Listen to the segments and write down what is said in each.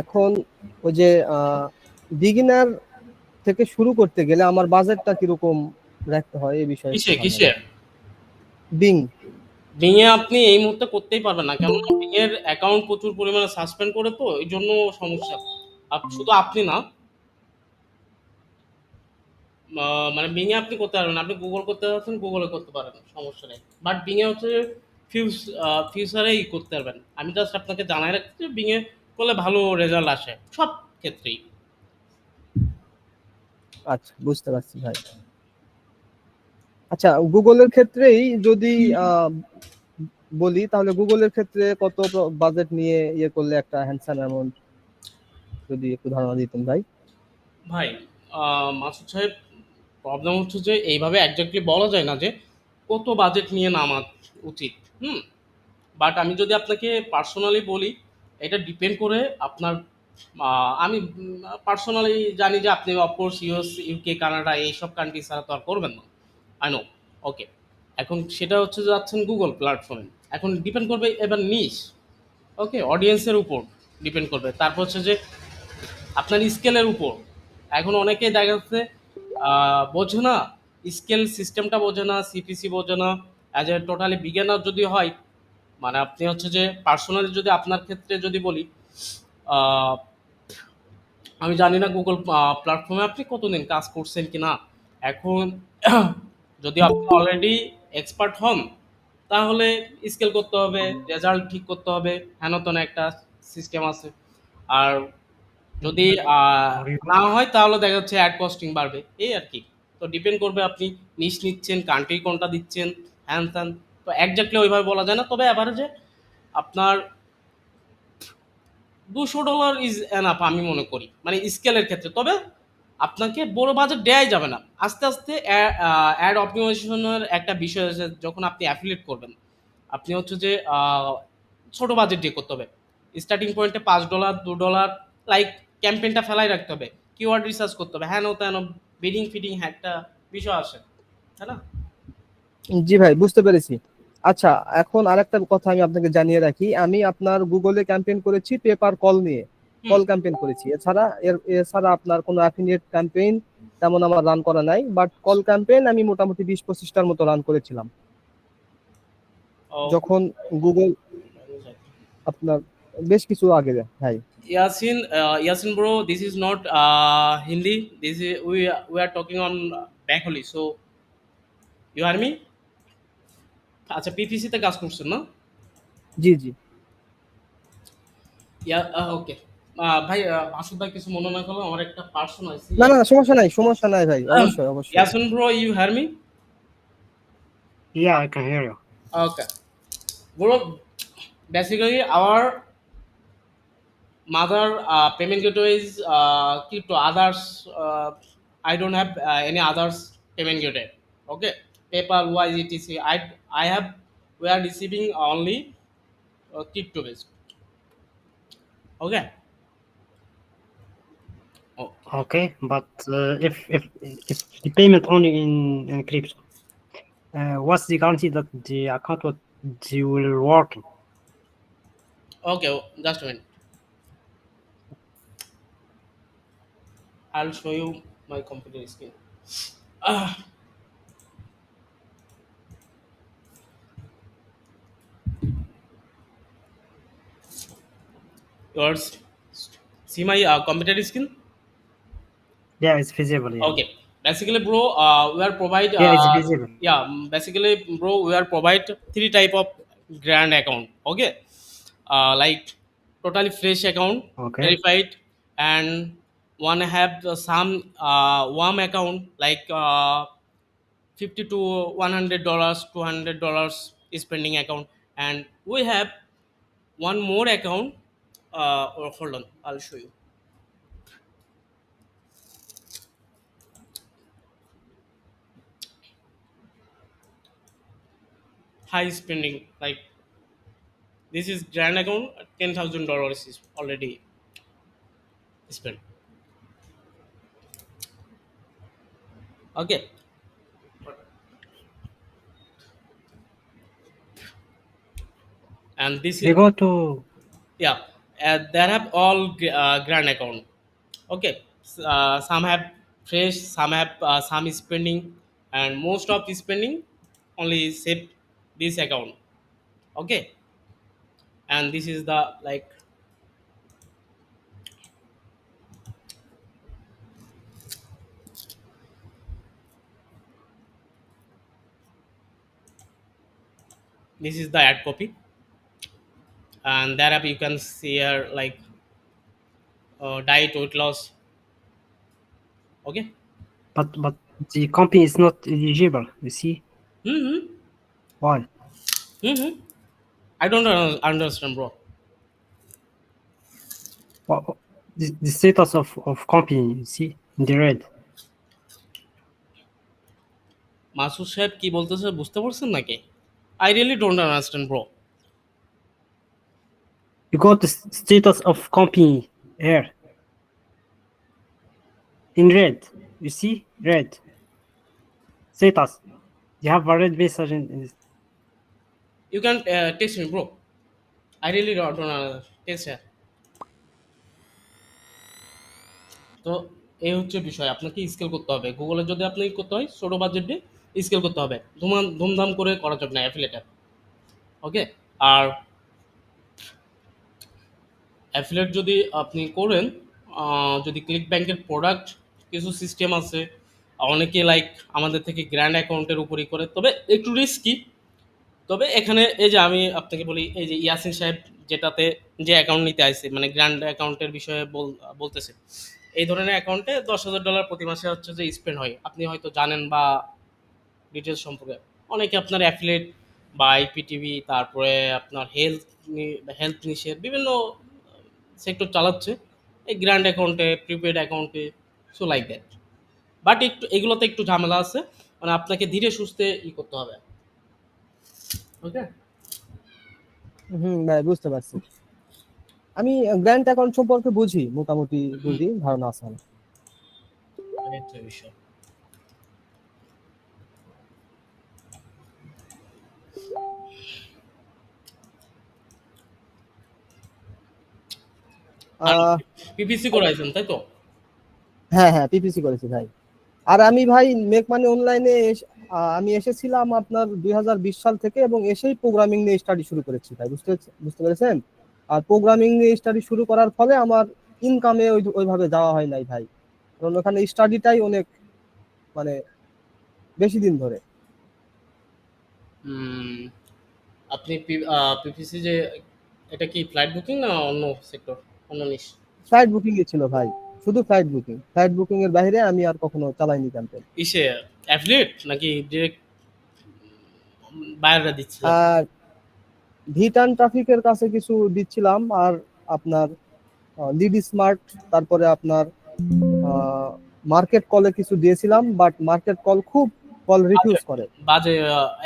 এখন ওই যে বিগিনার থেকে শুরু করতে গেলে আমার বাজেটটা কিরকম রাখতে হয় এই বিষয়ে একটু কিসে ধারণা কিসে দেন। বিং। বিঙে আপনি এই মুহূর্তে করতেই পারবেন না, কেননা বিঙের অ্যাকাউন্ট প্রচুর পরিমাণে সাসপেন্ড করে, তো এই জন্য সমস্যা। শুধু আপনি না, মানে বিঙে আপনি করতে পারবেন, আপনি গুগল করতে পারছেন, গুগলে করতে পারেন, সমস্যা নেই। বাট বিঙে হচ্ছে ফিউজ ফিউচারেই করতে পারবেন। আমি জাস্ট আপনাকে জানাই রাখছি যে বিঙে করলে ভালো রেজাল্ট আসে সব ক্ষেত্রেই। আচ্ছা, বুঝতে পারছি ভাই। আচ্ছা, গুগলের ক্ষেত্রেই যদি আহ, বলি, তাহলে গুগলের ক্ষেত্রে কত বাজেট নিয়ে ইয়ে করলে একটা হ্যান্ডসাম অ্যামাউন্ট, যদি একটু ধারণা দিতেন ভাই। ভাই, মাসুদ সাহেব, প্রবলেম হচ্ছে যে এইভাবে একজাক্টলি বলা যায় না যে কত বাজেট নিয়ে নামা উচিত। হুম। বাট আমি যদি আপনাকে পার্সোনালি বলি, এটা ডিপেন্ড করে আপনার, আমি পার্সোনালি জানি যে আপনি অফকোর্স ইউএস, ইউকে, কানাডা এইসব কান্ট্রি ছাড়া তো আর করবেন না। I know. ওকে। এখন সেটা হচ্ছে যে যাচ্ছেন গুগল প্ল্যাটফর্মে। এখন ডিপেন্ড করবে এবার নিশ, ওকে, অডিয়েন্সের উপর ডিপেন্ড করবে। তারপর হচ্ছে যে আপনার স্কেলের উপর। এখন অনেকে দেখা যাচ্ছে বোঝে না, স্কেল সিস্টেমটা বোঝে না, সিপিসি বোঝে না। অ্যাজ এ টোটালি বিজ্ঞানার যদি হয়, মানে আপনি হচ্ছে যে পার্সোনালি যদি আপনার ক্ষেত্রে যদি বলি, আহ, আমি জানি না গুগল প্ল্যাটফর্মে আপনি কতদিন কাজ করছেন কি না। এখন যদি আপনি অলরেডি এক্সপার্ট হন, তাহলে স্কেল করতে হবে, রেজাল্ট ঠিক করতে হবে, হেন তেন একটা সিস্টেম আছে। আর যদি না হয়, তাহলে দেখা যাচ্ছে অ্যাড কস্টিং বাড়বে, এই আর কি। তো ডিপেন্ড করবে আপনি নিশ নিচ্ছেন, কান্ট্রি কোনটা দিচ্ছেন, হ্যান ত্যান। তো একজাক্টলি ওইভাবে বলা যায় না, তবে অ্যাভারেজে আপনার $200 ইজ এনাফ আমি মনে করি, মানে স্কেলের ক্ষেত্রে। তবে আপনাকে বড় বাজেট দেয়াই যাবে না। আস্তে আস্তে অ্যাড অপটিমাইজেশনের একটা বিষয় আছে, যখন আপনি অ্যাফিলিয়েট করবেন, আপনি হচ্ছে যে ছোট বাজেট দিয়ে করতে হবে। স্টার্টিং পয়েন্টে $5, $2, লাইক ক্যাম্পেইনটা ফেলাই রাখতে হবে, কিওয়ার্ড রিসার্চ করতে হবে, হ্যান ও তেন, বিডিং ফিডিং একটা বিষয় আসে, তাই না? জি ভাই, বুঝতে পেরেছি। আচ্ছা, এখন আরেকটা কথা আমি আপনাকে জানিয়ে রাখি, আমি আপনার গুগলে ক্যাম্পেইন করেছি পেপার কল নিয়ে। হুম। কল ক্যাম্পেইন করেছি, এছাড়া আপনার কোনো অ্যাফিলিয়েট ক্যাম্পেইন তেমন আমার রান করা নাই। বাট কল ক্যাম্পেইন আমি মোটামুটি 20-25টার মতো রান করেছিলাম ও, যখন গুগল, আপনার বেশ কিছু আগে ভাই। Yasin bro, this is not Hindi. This is we are talking on Bengali. So you hear me? আচ্ছা, পিপিসি তে কাজ করছেন না? জি জি। ইয়া, ওকে। ভাই, মাসুদ ভাই কিছু মনে না করলে আমার একটা পার্সন আছে। না না, সমস্যা নাই, সমস্যা নাই ভাই, অবশ্যই অবশ্যই। Yasin bro, you hear me? Yeah, I can hear you. Okay. Bro, basically our mother payment gateway is crypto. Others, I don't have any others payment gateway. Okay, PayPal, Wise, etc. I have, we are receiving only crypto based. Okay. Okay. Okay, but if the payment only in crypto, what's the guarantee that the account will work? Okay. Just a minute. I'll show you my computer screen. Ah, yours. See my computer screen. Yeah, it's visible. Yeah, Okay. Basically, bro, we are provide. yeah, it's visible. Yeah. Basically, bro, we are provide three type of grand account. Okay. Like totally fresh account, Okay, verified, and one have some warm account like 50 to $100, $200 spending account, and we have one more account. Hold on, I'll show you. High spending, like this is grand account, $10,000 is already spent. Okay. And this we is, go to yeah, There have all grand account. Okay, some have fresh, some have some is spending, and most of the spending only save this account. Okay, and this is the like this is the ad copy, and there you can see here like diet weight loss. Okay. But the company is not eligible. You see Mm-hmm. why? Mm-hmm. I don't understand, bro. Well, the status of company. You see in the red. Masud সাহেব কি বলতেছে বুঝতে পারছেন নাকি? I really don't understand, bro. You got the status of company here in red. You see red status. You have a red message in this. You can text me, bro. I really don't text here. তো এই হচ্ছে বিষয়, আপনাকে scale করতে হবে। গুগলে যদি আপনি করতে হয় ছোটো বাজেটে স্কেল করতে হবে, ধুমধাম করে করা যাবে না অ্যাফিলেটে। ওকে, আর অ্যাফিলেট যদি আপনি করেন, যদি ক্লিক ব্যাংকের প্রোডাক্ট কিছু সিস্টেম আছে, অনেকে লাইক আমাদের থেকে গ্র্যান্ড অ্যাকাউন্টের উপরই করে, তবে একটু রিস্কি। তবে এখানে এই যে আমি আপনাকে বলি, এই যে ইয়াসিন সাহেব যেটাতে যে অ্যাকাউন্ট নিতে আসছে, মানে গ্র্যান্ড অ্যাকাউন্টের বিষয়ে বলতেছে, এই ধরনের অ্যাকাউন্টে $10,000 প্রতি মাসে হচ্ছে যে স্পেন্ড হয়। আপনি হয়তো জানেন বা ডিটেলস সম্পর্কে অনেকে আপনার অ্যাফিলেট বা আইপিটিভি, তারপরে আপনার হেলথ নিশের বিভিন্ন সেক্টর চালাচ্ছে এই গ্র্যান্ড অ্যাকাউন্টে, প্রিপেড অ্যাকাউন্টে, সো লাইক দ্যাট। বাট একটু এগুলোতে একটু ঝামেলা আছে, মানে আপনাকে ধীরে সুস্থে করতে হবে। ওকে। হুম ভাই, বুঝতে পারছি। আমি গ্র্যান্ড অ্যাকাউন্ট সম্পর্কে বুঝি, মোটামুটি বুঝি, ধারণা আছে আমার। এই তো বিষয়। আর আহ পিপিসি করাইছেন তাই তো? হ্যাঁ হ্যাঁ, পিপিসি করেছি ভাই। আর আমি ভাই মেক মানি অনলাইনে আমি এসেছিলাম আপনার 2020 সাল থেকে, এবং এসেই প্রোগ্রামিং নিয়ে স্টাডি শুরু করেছি ভাই, বুঝতে পেরেছেন। আর প্রোগ্রামিং নিয়ে স্টাডি শুরু করার ফলে আমার ইনকামে ওইভাবে যাওয়া হয় নাই ভাই, কারণ ওখানে স্টাডিটাই অনেক মানে বেশি দিন ধরে। উম, আপনি পিপিসি যে এটা কি ফ্লাইট বুকিং না অন্য সেক্টর, অন্য নিশ? ফ্লাইট বুকিং এ ছিল ভাই, শুধু ফ্লাইট বুকিং এর বাইরে আমি আর কখনো চালাইনি ক্যাম্পেইন। ইসে অ্যাফিলিয়েট নাকি ডিরেক্ট বায়াররা দিচ্ছিলেন? আর ভিটান ট্রাফিকের কাছে কিছু দিচ্ছিলাম, আর আপনার লিড স্মার্ট, তারপরে আপনার মার্কেট কলে কিছু দিয়েছিলাম, বাট মার্কেট কল খুব কল বাজে রিফিউজ করে। বাজে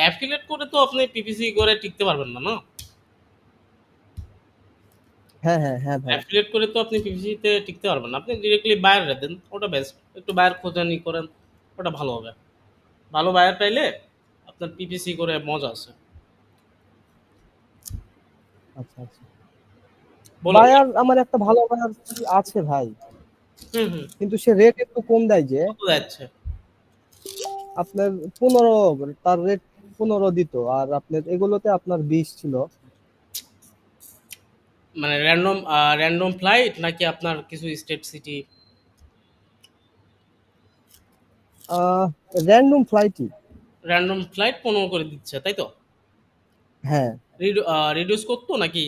অ্যাফিলিয়েট করে তো আপনি পিপিসি করে টিকতে পারবেন না, না? হ্যাঁ হ্যাঁ হ্যাঁ ভাই। অ্যাফিলিয়েট করে তো আপনি পিপিসিতে টিকতে পারবেন না, আপনি ডিরেক্টলি বায়াররা দেন, ওটা বেস্ট। একটু বায়ার খোঁজানি করেন, ওটা ভালো হবে। ভালো বায়ার পাইলে আপনার পিপিসি করে মজা আছে। আচ্ছা আচ্ছা। বলুন। বায়ার আমার একটা ভালো বায়ার আছে ভাই, হুম হুম। কিন্তু সে রেট একটু কম দেয় যে কত যাচ্ছে? আপনার 15, তার রেট 15 দিত, আর আপনার এগুলোতে আপনার 20 ছিল। মানে র্যান্ডম র্যান্ডম ফ্লাইট নাকি আপনার কিছু স্টেট সিটি? র্যান্ডম ফ্লাইটই। র্যান্ডম ফ্লাইট 15 করে দিচ্ছে তাই তো? হ্যাঁ, রিডিউস করতো নাকি?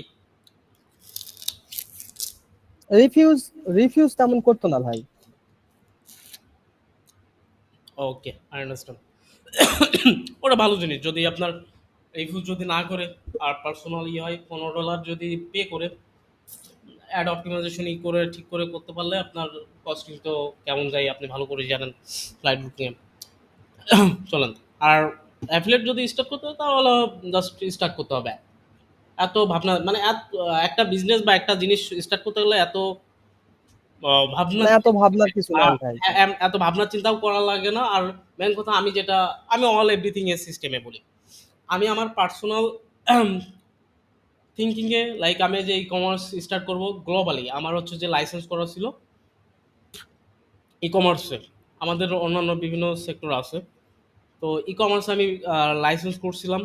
রিফিউজ রিফিউজ তেমন করতো না ভাই। ওকে, আই আন্ডারস্ট্যান্ড। ওটা ভালো জিনিস, যদি আপনার রিভিউ যদি না করে আর পার্সোনাল হয় $15 যদি পে করে অ্যাড অপটিমাইজেশন করে ঠিক করে করতে পারলে আপনার কস্টিং তো কেমন যায় আপনি ভালো করে জানেন ফ্লাইট বুকিংয়ে। চলেন। আর অ্যাফিলিয়েট যদি স্টার্ট করতে হয় তাহলে জাস্ট স্টার্ট করতে হবে। এত ভাবনা মানে একটা বিজনেস বা একটা জিনিস স্টার্ট করতে গেলে এত ভাবনা না, এত ভাবনার কিছু নাই ভাই। এত ভাবনা চিন্তাও করা লাগে না। আর মেন কথা, আমি অল এভরিথিং এর সিস্টেমে বলি। আমি আমার পার্সোনাল থিঙ্কিংয়ে লাইক আমি যে ই কমার্স স্টার্ট করব গ্লোবালি, আমার হচ্ছে যে লাইসেন্স করা ছিল ই কমার্সের। আমাদের অন্যান্য বিভিন্ন সেক্টর আছে, তো ই কমার্স আমি লাইসেন্স করছিলাম,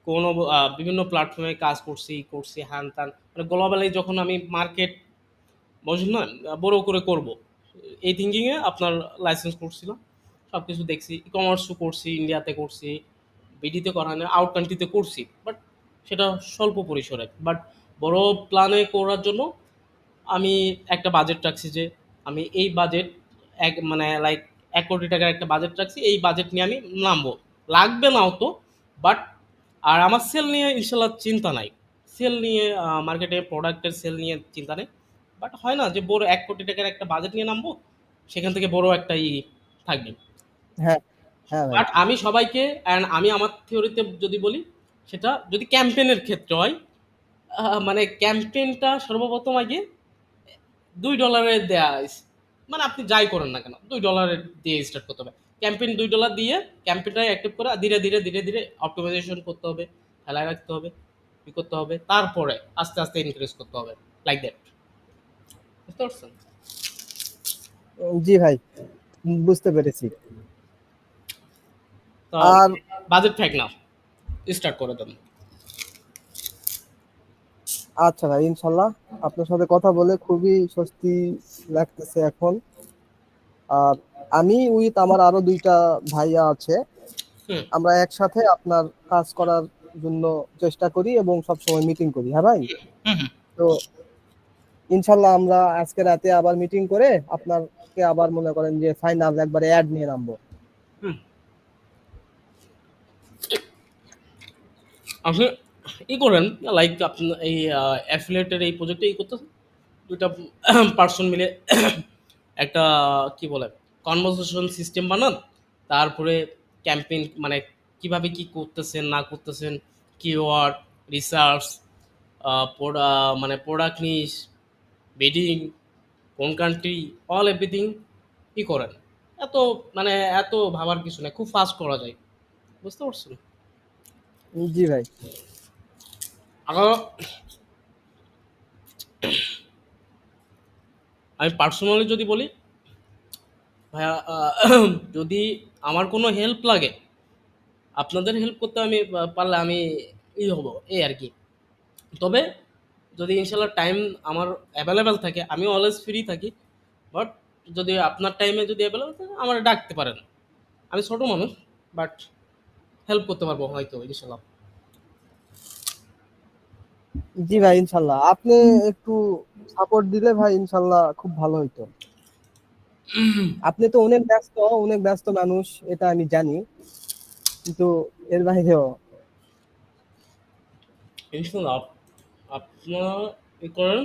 কোনো বিভিন্ন প্ল্যাটফর্মে কাজ করছি হ্যান ত্যান, মানে গ্লোবালি যখন আমি মার্কেট বুঝুন না বড় করে করব, এই থিঙ্কিংয়ে আপনার লাইসেন্স করছিলাম, সব কিছু দেখছি, ই কমার্সও করছি, ইন্ডিয়াতে করছি, বিডিতে করা নেই, আউট কান্ট্রিতে করছি, বাট সেটা স্বল্প পরিসরে। বাট বড় প্ল্যানে করার জন্য আমি একটা বাজেট রাখছি যে আমি এই বাজেট মানে লাইক 1 কোটি টাকার একটা বাজেট রাখছি, এই বাজেট নিয়ে আমি নামবো, লাগবে নাও তো, বাট আর আমার সেল নিয়ে ইনশাল্লাহ চিন্তা নাই, সেল নিয়ে মার্কেটে প্রোডাক্টের সেল নিয়ে চিন্তা নেই। বাট হয় না যে বড় 1 কোটি টাকার একটা বাজেট নিয়ে নামবো, সেখান থেকে বড় একটা থাকবে। হ্যাঁ হ্যাঁ ভাই। বাট আমি সবাইকে, অ্যান্ড আমি আমার থিওরিতে যদি বলি, সেটা যদি ক্যাম্পেনের ক্ষেত্রে হয়, মানে ক্যাম্পেইনটা সর্বপ্রথম আগে $2 দেয়া মানে আপনি যাই করেন না কেন $2 দিয়ে স্টার্ট করতে হবে। ক্যাম্পেইন $2 দিয়ে ক্যাম্পেইনটা অ্যাক্টিভ করে ধীরে ধীরে ধীরে ধীরে অপটিমাইজেশন করতে হবে, খেলায় রাখতে হবে, কি করতে হবে, তারপরে আস্তে আস্তে ইনক্রিজ করতে হবে, লাইক দ্যাট। বুঝতে পারছেন? জি ভাই, বুঝতে পেরেছি। তো আর বাজেট থাক না, স্টার্ট করে দেন। আচ্ছা ভাই, ইনশাল্লাহ আপনার সাথে কথা বলে খুবই স্বস্তি লাগতেছে এখন। আর আমি উইথ আমার আরো 2টা ভাইয়া আছে, হুম আমরা একসাথে আপনার কাজ করার জন্য চেষ্টা করি এবং সবসময় মিটিং করি। হ্যাঁ ভাই, হুম হুম। তো ইনশাল্লাহ আমরা আজকে রাতে আবার মিটিং করে আপনাকে আবার মনে করেন যে ফাইনাল একবারে অ্যাড নিয়ে নামবো। হুম। আপনি করেন, লাইক আপনি এই অ্যাফিলিয়েটের এই প্রজেক্টে করতেছেন, 2টা পার্সন মিলে একটা কি বলে কনভারসেশন সিস্টেম বানান, তারপরে ক্যাম্পেইন মানে কিভাবে কি করতেছেন না করতেছেন, কিওয়ার্ড রিসার্চ, মানে প্রোডাক্ট নিস, বিডিং, কোন কান্ট্রি, অল এভরিথিং কি করেন। এত মানে এত ভাবার কিছু নেই, খুব ফাস্ট করা যায়। বুঝতে পারছেন? জি ভাই। আরো আমি পার্সোনালি যদি বলি ভাইয়া, যদি আমার কোনো হেল্প লাগে, আপনাদের হেল্প করতে আমি পারলে আমি হব, এই আর কি। তবে যদি ইনশাল্লাহ টাইম আমার অ্যাভেলেবেল থাকে, আমি অলওয়েজ ফ্রি থাকি, বাট যদি আপনার টাইমে যদি অ্যাভেলেবেল থাকে আমার ডাকতে পারেন। আমি ছোট মানুষ, বাট হেল্প করতে পারবো হয়তো ইনশাল্লাহ। জি ভাই, ইনশাল্লাহ আপনি একটু সাপোর্ট দিলে ভাই ইনশাল্লাহ খুব ভালো হইতো। আপনি তো অনেক ব্যস্ত মানুষ, এটা আমি জানি, কিন্তু এর বাইরেও ইনশাল্লাহ আপনারা করেন,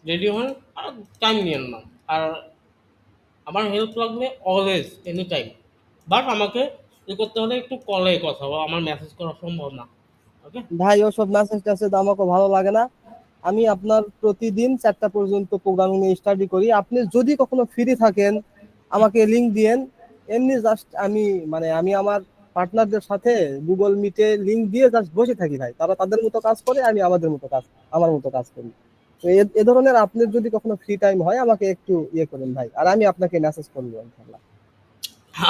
রেডি হন, আর টাইম নিয়েন না। আর আমার হেল্প লাগবে অলওয়েজ এনি টাইম, বাট আমাকে করতে হলে একটু কলে কথা বলা, আমার মেসেজ করা সম্ভব না। ওকে? ভাই ওসব মেসেজ টেসেজ আমাকে ভালো লাগে না। আমি আপনার প্রতিদিন 4টা পর্যন্ত প্রোগ্রামিং স্টাডি করি। আপনি যদি কখনো ফ্রি থাকেন আমাকে লিংক দিয়েন। এমনি জাস্ট আমি আমার পার্টনারদের সাথে গুগল মিটে লিংক দিয়ে জাস্ট বসে থাকি ভাই, তারা তাদের মতো কাজ করে, আমি আমার মতো কাজ করি। তো এ ধরনের আপনার যদি কখনো ফ্রি টাইম হয় আমাকে একটু করেন ভাই, আর আমি আপনাকে মেসেজ করবো ইনশাআল্লাহ।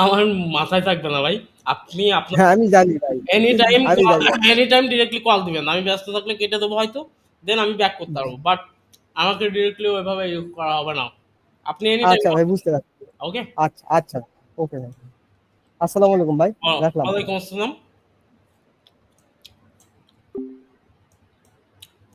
আমার মাথায় থাকবে না ভাই, আপনি আপনার হ্যাঁ আমি জানি ভাই, এনি টাইম আমি জানি। এনি টাইম ডিরেক্টলি কল দিবেন, আমি ব্যস্ত থাকলে কেটে দেবো হয়তো, দেন আমি ব্যাক করতে পারবো, বাট আমাকে ডিরেক্টলি ওইভাবে ইউজ করা হবে না। আপনি এনি টাইম আচ্ছা ভাই, বুঝতে পারছি। ওকে। আচ্ছা আচ্ছা, ওকে ভাই। আসসালামু আলাইকুম ভাই, রাখলাম। ওয়ালাইকুম আসসালাম।